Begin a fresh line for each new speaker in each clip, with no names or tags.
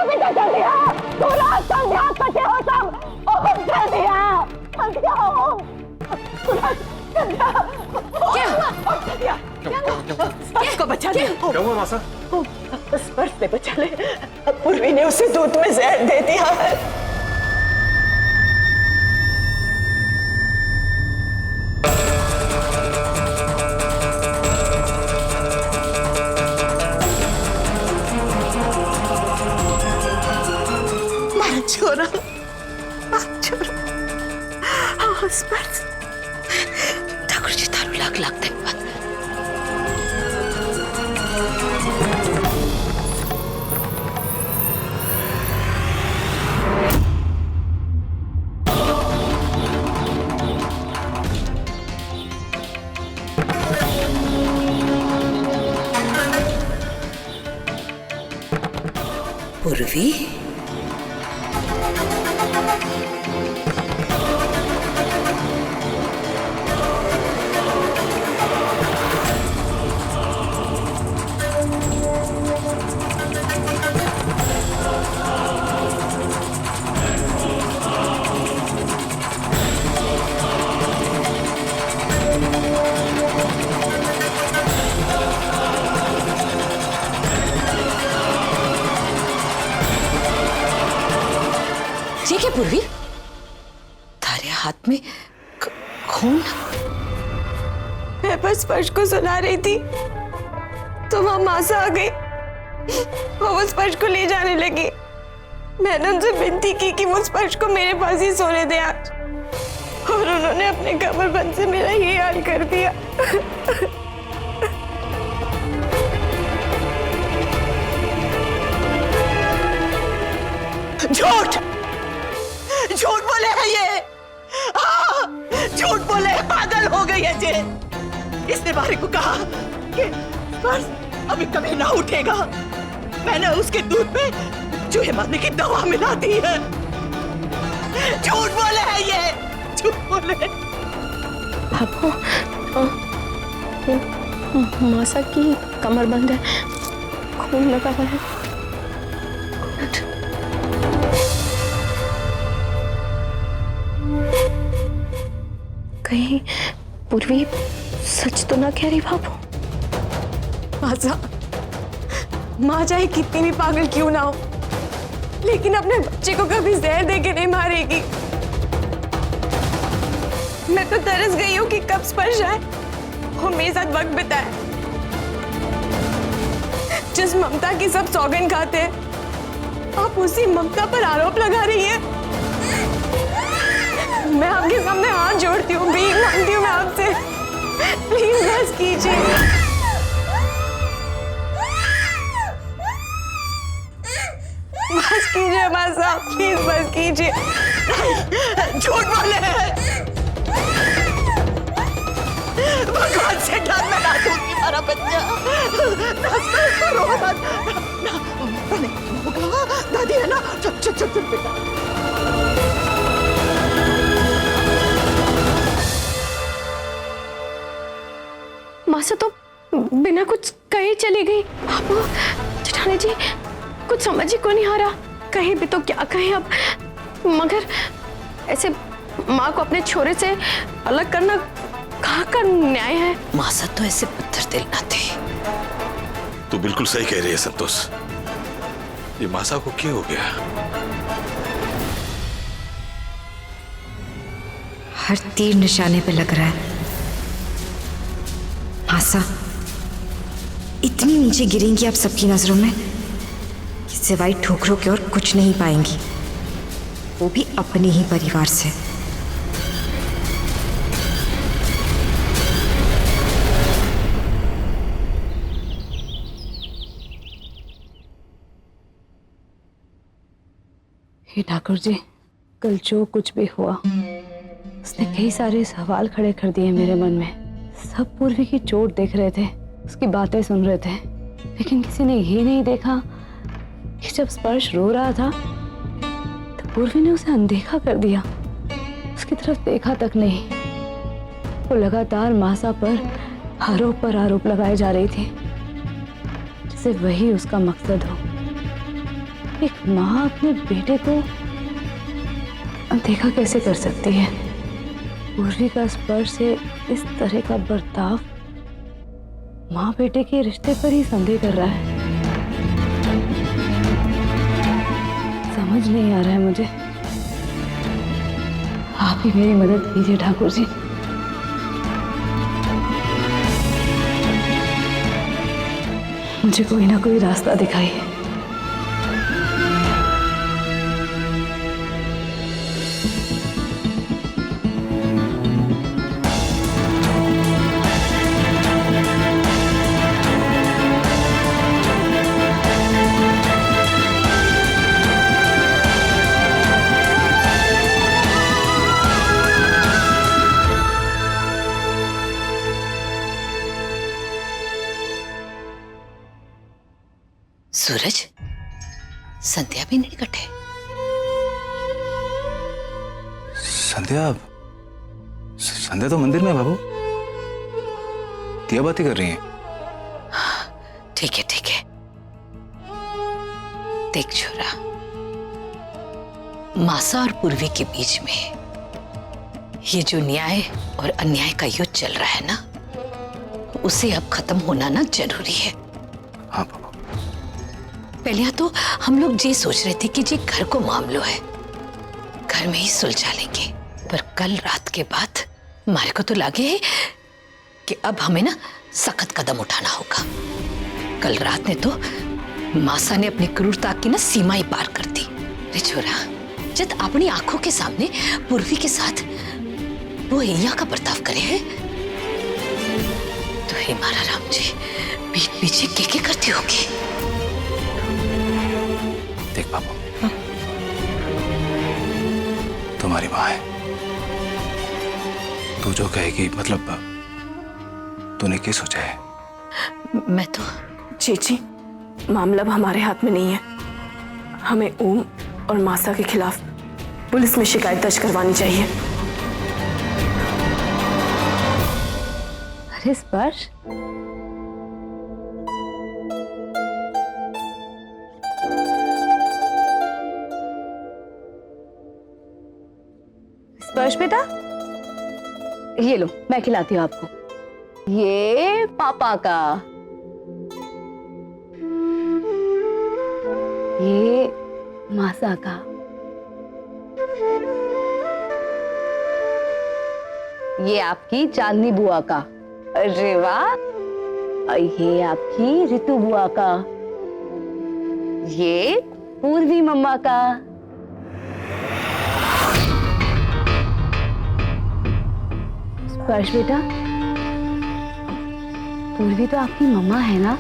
बेटा जल्दी आओ, सूरज संध्या कटे हो सब, ओम जल्दी आओ, जल्दी आओ ओम, सूरज संध्या, क्या हुआ? स्पर्श को बचा ले।
क्या हुआ मासा?
स्पर्श से बचा ले, पूर्वी ने उसे दूध में जहर दे दिया है। छोरा, छोरा, हाँ स्पर्श, ठाकुर जी थारू लाख लाख धन्यवाद। पूर्वी, ये क्या पूर्वी? तारे हाथ में खून? मैं बस स्पर्श को सुना रही थी तो वहां मासा आ गई, वो स्पर्श को ले जाने लगी। मैंने उनसे विनती की कि वो स्पर्श को मेरे पास ही सोने दे आज, और उन्होंने अपने कमरबंद से मेरा ये हाल कर दिया। झूठ, झूठ बोले हैं ये, झूठ बोले हैं, पागल हो गई है जे। इसने बारी को कहा कि स्पर्श अभी कभी ना उठेगा। मैंने उसके दूध में चूहे मारने की दवा मिला दी है। झूठ बोले हैं ये, झूठ बोले।
आपको मासा की कमर बंद है, खून लगा हुआ है। कहीं पूर्वी सच तो ना कह रही बाबू?
मासा, माँ चाहे कितनी भी पागल क्यों ना हो, लेकिन अपने बच्चे को कभी जहर दे के नहीं मारेगी। मैं तो तरस गई हूँ कि कब स्पर्श आए, वो मेरे साथ वक्त बिताए। जिस ममता की सब सौगंध खाते हैं, आप उसी ममता पर आरोप लगा रही हैं। मैं आपके सामने हाथ जोड़ती हूँ, भीख मांगती हूँ मैं आपसे, प्लीज बस कीजिए। बस कीजिए मासा, प्लीज बस कीजिए। झूठ बोले हैं, भगवान से डर मैं ना दूंगी हमारा बच्चा। दादी है ना, चुप चुप चुप चुप बेटा।
मासा तो बिना कुछ कहे चली गई। बाबू, जेठानी जी, कुछ समझ ही को नहीं आ रहा, कहे भी तो क्या कहे अब। मगर ऐसे माँ को अपने छोरे से अलग करना कहाँ का न्याय है?
मासा तो ऐसे पत्थर दिल ना थी।
तू बिल्कुल सही कह रही है संतोष, ये मासा को क्या हो गया?
हर तीर निशाने पे लग रहा है। मासा इतनी नीचे गिरेंगी आप सबकी नजरों में कि सिवाय ठोकरों के और कुछ नहीं पाएंगी, वो भी अपने ही परिवार से।
हे ठाकुर जी, कल जो कुछ भी हुआ उसने कई सारे सवाल खड़े कर दिए मेरे मन में। सब पूर्वी की चोट देख रहे थे, उसकी बातें सुन रहे थे, लेकिन किसी ने ये नहीं देखा कि जब स्पर्श रो रहा था तो पूर्वी ने उसे अनदेखा कर दिया, उसकी तरफ देखा तक नहीं। वो लगातार मासा पर आरोप लगाए जा रही थी, जैसे वही उसका मकसद हो। एक माँ अपने बेटे को अनदेखा कैसे कर सकती है? पूर्वी का स्पर्श से इस तरह का बर्ताव माँ बेटे के रिश्ते पर ही संदेह कर रहा है। समझ नहीं आ रहा है मुझे। आप ही मेरी मदद कीजिए ठाकुर जी। मुझे कोई ना कोई रास्ता दिखाइए।
सूरज, संध्या भी निकट है।
संध्या संध्या तो मंदिर में है बाबू। दिया बाती कर रही है।
ठीक है ठीक है। देख छोरा, मासा और पूर्वी के बीच में ये जो न्याय और अन्याय का युद्ध चल रहा है ना, उसे अब खत्म होना ना जरूरी है।
हाँ बाबू।
पहले तो हम लोग ये सोच रहे थे कि जी घर को मामलो है, घर में ही सुलझा लेंगे, पर कल रात के बाद हमारे को तो लगे है कि अब हमें ना सख्त कदम उठाना होगा। कल रात ने तो मासा ने अपनी क्रूरता की ना सीमा ही पार कर दी। रे छोरा, जब अपनी आंखों के सामने पूर्वी के साथ वो हिया का बर्ताव करे है, तो हे मारा राम जी, पीठ पीछे के करती होगी।
देख बाबू, तुम्हारी माँ है, तू जो कहेगी, मतलब तूने क्या सोचा है?
मैं तो
चेची, मामला अब हमारे हाथ में नहीं है। हमें ओम और मासा के खिलाफ पुलिस में शिकायत दर्ज करवानी चाहिए।
अरे स्पर्श, स्पर्श बेटा, ये लो, मैं खिलाती हूँ आपको। ये पापा का, ये मासा का, ये आपकी चांदनी बुआ का, अरे वाह, और ये आपकी रितु बुआ का, ये पूर्वी मम्मा का। स्पर्श बेटा, पूर्वी तो आपकी मम्मा है ना,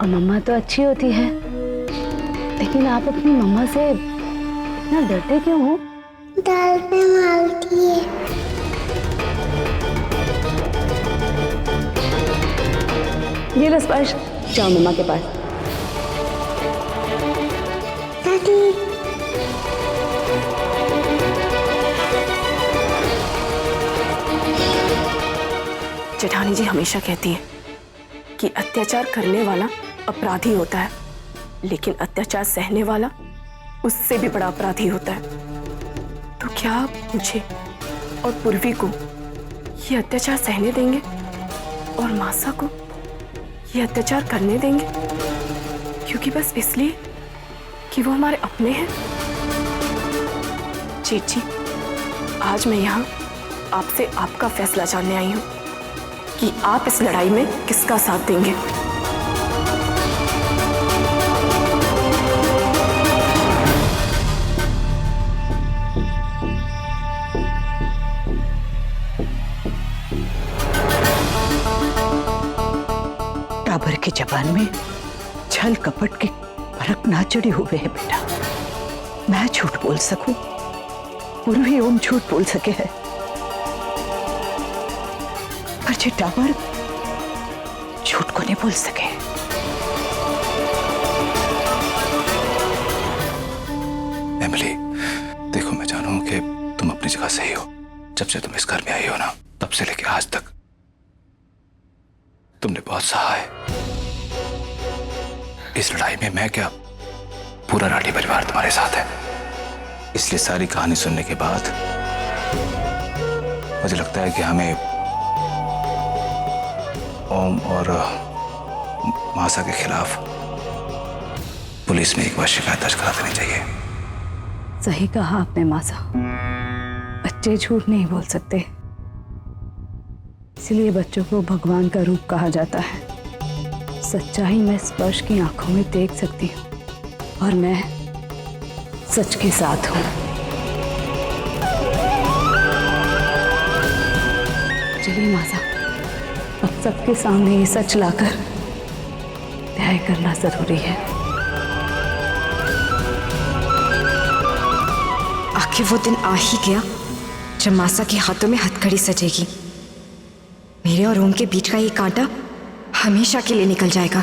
और मम्मा तो अच्छी होती है, लेकिन आप अपनी मम्मा से इतना डरते क्यों हो?
दाल पे मारती है।
ये लो स्पर्श, जाओ मम्मा के पास।
दादी,
जेठानी जी हमेशा कहती हैं कि अत्याचार करने वाला अपराधी होता है, लेकिन अत्याचार सहने वाला उससे भी बड़ा अपराधी होता है। तो क्या आप मुझे और पूर्वी को ये अत्याचार सहने देंगे और मासा को ये अत्याचार करने देंगे, क्योंकि बस इसलिए कि वो हमारे अपने हैं? चेची, आज मैं यहाँ आपसे आपका फैसला जानने आई हूँ कि आप इस लड़ाई में किसका साथ देंगे।
टाबर की जबान में छल कपट की भड़क ना चढ़ी हुए है बेटा। मैं झूठ बोल सकूं, पूर्वी ओम झूठ बोल सके है, पर जे टाबर झूठ को नहीं बोल सके।
एमिली, देखो मैं जानू कि तुम अपनी जगह सही हो। जब से तुम इस घर में आई हो ना, तब से लेकर आज तक तुमने बहुत सहा है। इस लड़ाई में मैं क्या, पूरा राठी परिवार तुम्हारे साथ है। इसलिए सारी कहानी सुनने के बाद मुझे लगता है कि हमें ओम और मासा के खिलाफ पुलिस में एक बार शिकायत दर्ज करा देनी चाहिए।
सही कहा आपने मासा, बच्चे झूठ नहीं बोल सकते, इसलिए बच्चों को भगवान का रूप कहा जाता है। सच्चाई मैं स्पर्श की आंखों में देख सकती हूँ और मैं सच के साथ हूँ। चलिए मासा, अब सबके सामने ये सच लाकर तय करना जरूरी है।
आखिर वो दिन आ ही गया जब मासा के हाथों में हथकड़ी सजेगी। मेरे और ओम के बीच का ये कांटा हमेशा के लिए निकल जाएगा।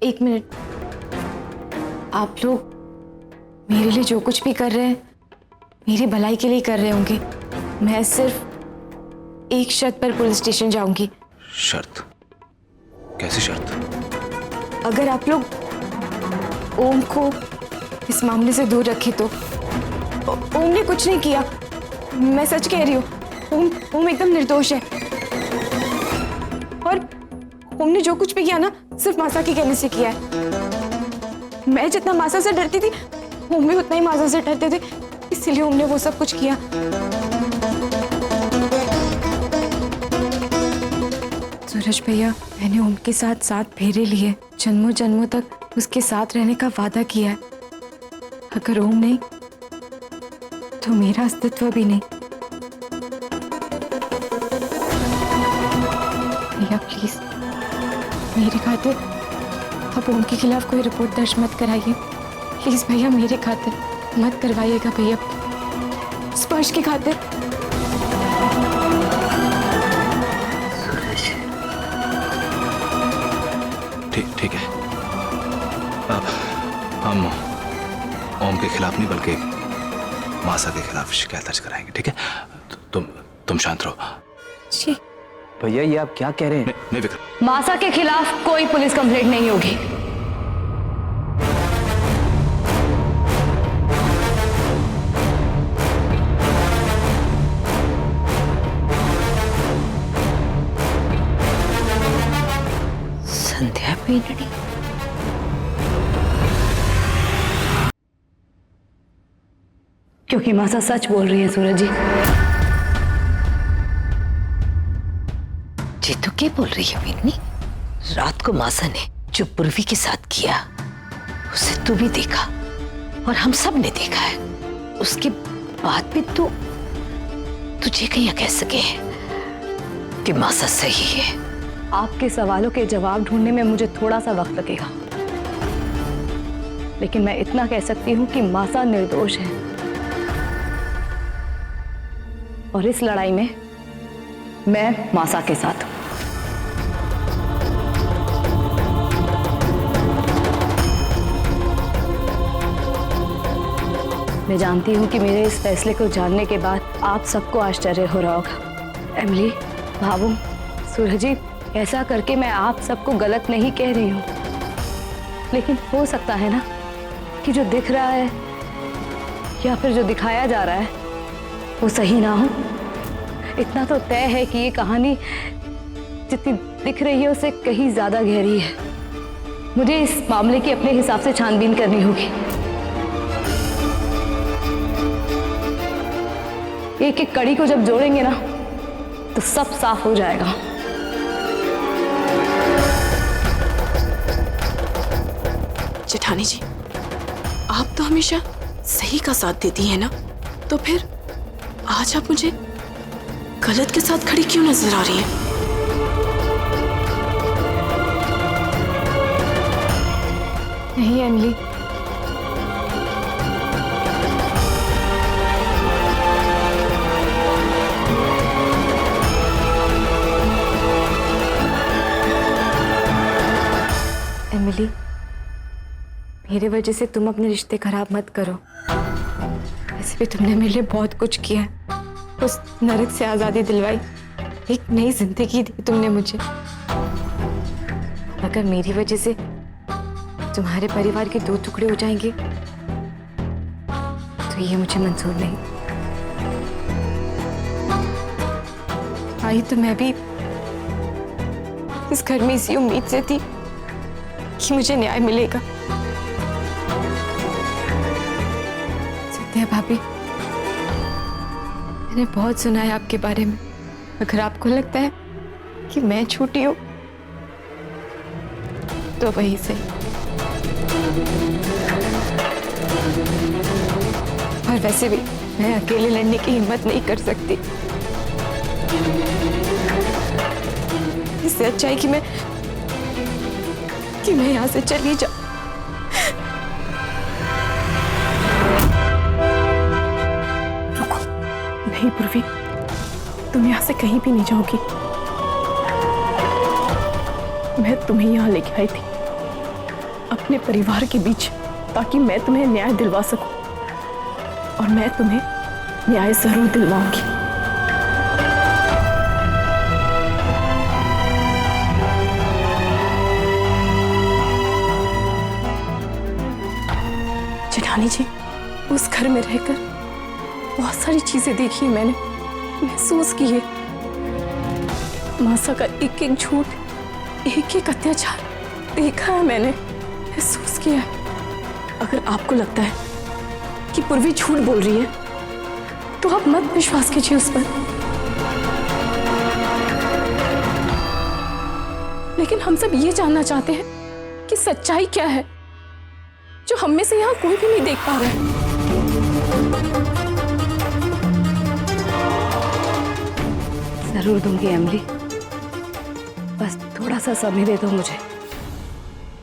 एक मिनट, आप लोग मेरे लिए जो कुछ भी कर रहे हैं मेरी भलाई के लिए कर रहे होंगे। मैं सिर्फ एक शर्त पर पुलिस स्टेशन जाऊंगी।
शर्त? कैसी शर्त?
अगर आप लोग ओम को इस मामले से दूर रखे तो। ओम ने कुछ नहीं किया, मैं सच कह रही हूँ। ओम एकदम निर्दोष है और ओम ने जो कुछ भी किया ना सिर्फ मासा के कहने से किया है। मैं जितना मासा से डरती थी ओम भी उतना ही मासा से डरते थे, इसीलिए ओम ने वो सब कुछ किया। सूरज भैया, मैंने ओम के साथ 7 फेरे लिए, जन्मों जन्मों तक उसके साथ रहने का वादा किया है। अगर ओम नहीं तो मेरा अस्तित्व भी नहीं। भैया प्लीज मेरे खातिर अब ओम के खिलाफ कोई रिपोर्ट दर्ज मत कराइए। प्लीज भैया मेरे खातिर मत करवाइएगा भैया, स्पर्श की खातिर।
ठीक है, हम ओम के खिलाफ नहीं बल्कि मासा के खिलाफ शिकायत दर्ज कराएंगे। ठीक है, तुम शांत रहो।
जी
भैया, ये आप क्या कह रहे हैं?
नहीं विक्रम,
मासा के खिलाफ कोई पुलिस कंप्लेंट नहीं होगी।
संध्या पेंडड़ी,
क्योंकि मासा सच बोल रही है सूरज जी।
जी तो क्या बोल रही है पेंडनी? रात को मासा ने जो पूर्वी के साथ किया उसे तू भी देखा और हम सब ने देखा है। उसके बाद भी तू तुझे कहीं कह सके कि मासा सही है?
आपके सवालों के जवाब ढूंढने में मुझे थोड़ा सा वक्त लगेगा, लेकिन मैं इतना कह सकती हूँ कि मासा निर्दोष है और इस लड़ाई में मैं मासा के साथ हूं। मैं जानती हूँ कि मेरे इस फैसले को जानने के बाद आप सबको आश्चर्य हो रहा होगा। एमिली, भावुम, सूरज जी, ऐसा करके मैं आप सबको गलत नहीं कह रही हूँ, लेकिन हो सकता है ना कि जो दिख रहा है या फिर जो दिखाया जा रहा है वो सही ना हो। इतना तो तय है कि ये कहानी जितनी दिख रही है उससे कहीं ज्यादा गहरी है। मुझे इस मामले की अपने हिसाब से छानबीन करनी होगी। एक एक कड़ी को जब जोड़ेंगे ना तो सब साफ हो जाएगा।
जेठानी जी, आप तो हमेशा सही का साथ देती हैं ना, तो फिर आज आप मुझे गलत के साथ खड़ी क्यों नजर आ रही हैं? नहीं एमिली, एमिली, मेरे वजह से तुम अपने रिश्ते खराब मत करो। वैसे भी तुमने मेरे लिए बहुत कुछ किया है, उस नरक से आज़ादी दिलवाई,
एक नई जिंदगी दी तुमने मुझे। अगर मेरी वजह से तुम्हारे परिवार के 2 टुकड़े हो जाएंगे तो ये मुझे मंजूर नहीं। आई तो मैं भी इस घर में इसी उम्मीद से थी कि मुझे न्याय मिलेगा। सत्या भाभी, मैंने बहुत सुना है आपके बारे में। अगर आपको लगता है कि मैं छोटी हूं तो वही सही। और वैसे भी मैं अकेले लड़ने की हिम्मत नहीं कर सकती। इससे अच्छा है कि मैं यहाँ से चली जाऊं।
रुको, नहीं पूर्वी, तुम यहाँ से कहीं भी नहीं जाओगी। मैं तुम्हें यहाँ लेके आई थी अपने परिवार के बीच, ताकि मैं तुम्हें न्याय दिलवा सकूं, और मैं तुम्हें न्याय जरूर दिलवाऊंगी। जेठानी जी, उस घर में रहकर बहुत सारी चीजें देखी है मैंने, महसूस की है। मासा का एक एक झूठ, एक एक अत्याचार देखा है मैंने, महसूस किया है। अगर आपको लगता है कि पूर्वी झूठ बोल रही है तो आप मत विश्वास कीजिए उस पर। लेकिन हम सब ये जानना चाहते हैं कि सच्चाई क्या है, जो हम में से यहाँ कोई भी नहीं देख पा रहा है।
जरूर दूंगी एमली, बस थोड़ा सा समय दे दो मुझे।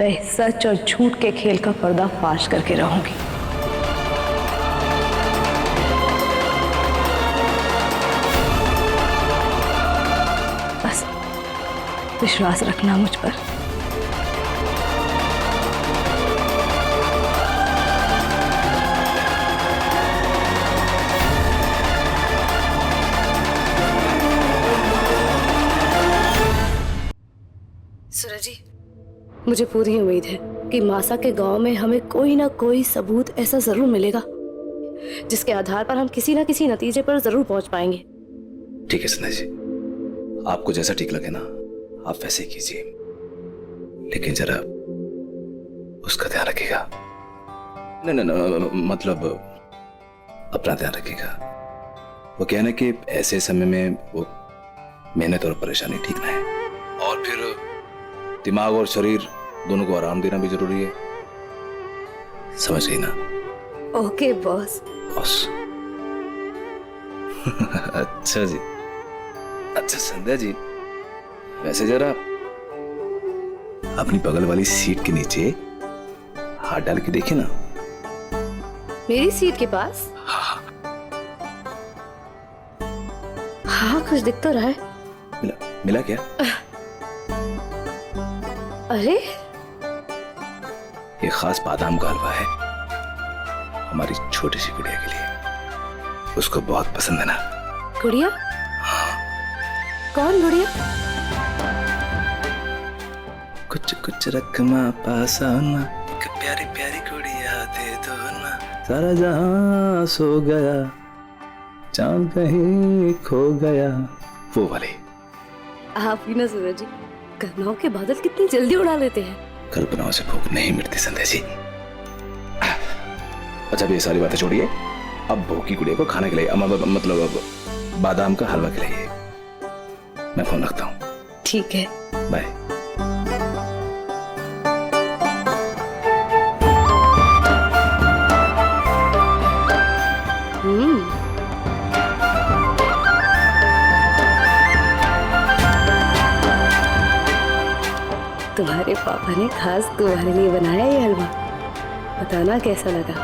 मैं सच और झूठ के खेल का पर्दा फाश करके रहूंगी। बस विश्वास रखना मुझ पर। सूरज जी, मुझे पूरी उम्मीद है कि मासा के गांव में हमें कोई ना कोई सबूत ऐसा जरूर मिलेगा जिसके आधार पर हम किसी ना किसी नतीजे पर जरूर पहुंच पाएंगे।
ठीक है संध्या जी, आपको जैसा ठीक लगे ना आप वैसे ही कीजिए, लेकिन जरा उसका ध्यान रखिएगा। नहीं, मतलब अपना ध्यान रखिएगा। वो कहना कि ऐसे समय में वो मेहनत और परेशानी ठीक ना है, और फिर दिमाग और शरीर दोनों को आराम देना भी जरूरी है। समझ गई ना?
Okay boss.
बॉस अच्छा जी। अच्छा संध्या जी, वैसे जरा अपनी बगल वाली सीट के नीचे हाथ डाल के देखिए ना।
मेरी सीट के पास? हाँ, कुछ दिख तो रहा है।
मिला क्या?
अरे,
ये खास बादाम का हलवा है हमारी छोटी सी गुड़िया के लिए, उसको बहुत पसंद है ना।
गुड़िया? कौन गुड़िया?
कुछ कुछ रकमा पास आना, एक प्यारी प्यारी गुड़िया दे दो ना, सारा जहां सो गया चांद कहीं खो गया, वो वाले।
आप ही ना सूरज जी, कल्पनाओं के बादल कितनी जल्दी उड़ा लेते हैं।
कल्पनाओं से भूख नहीं मिटती संध्या जी। अच्छा, अब ये सारी बातें छोड़िए, अब भूखी गुड़िया को खाने के लिए, मतलब बादाम का हलवा खिलाइए। मैं फोन रखता हूँ।
ठीक है,
बाय।
तुम्हारे पापा ने खास तुम्हारे लिए बनाया ये हलवा, बताना कैसा लगा।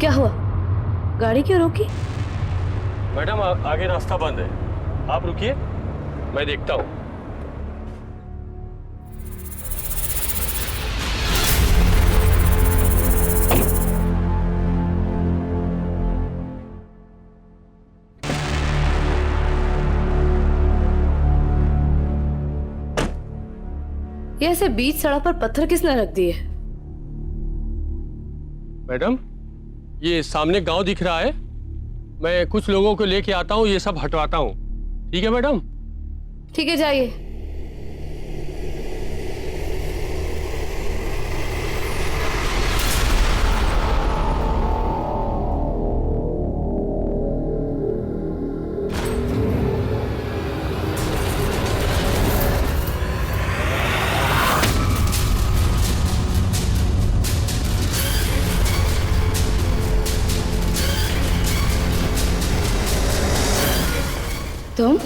क्या हुआ, गाड़ी क्यों रोकी?
मैडम आगे रास्ता बंद है, आप रुकिए, मैं देखता हूँ।
ये ऐसे बीच सड़क पर पत्थर किसने रख दिए?
मैडम, ये सामने गांव दिख रहा है, मैं कुछ लोगों को लेके आता हूँ, ये सब हटवाता हूँ। ठीक है मैडम?
ठीक है, जाइए। तुम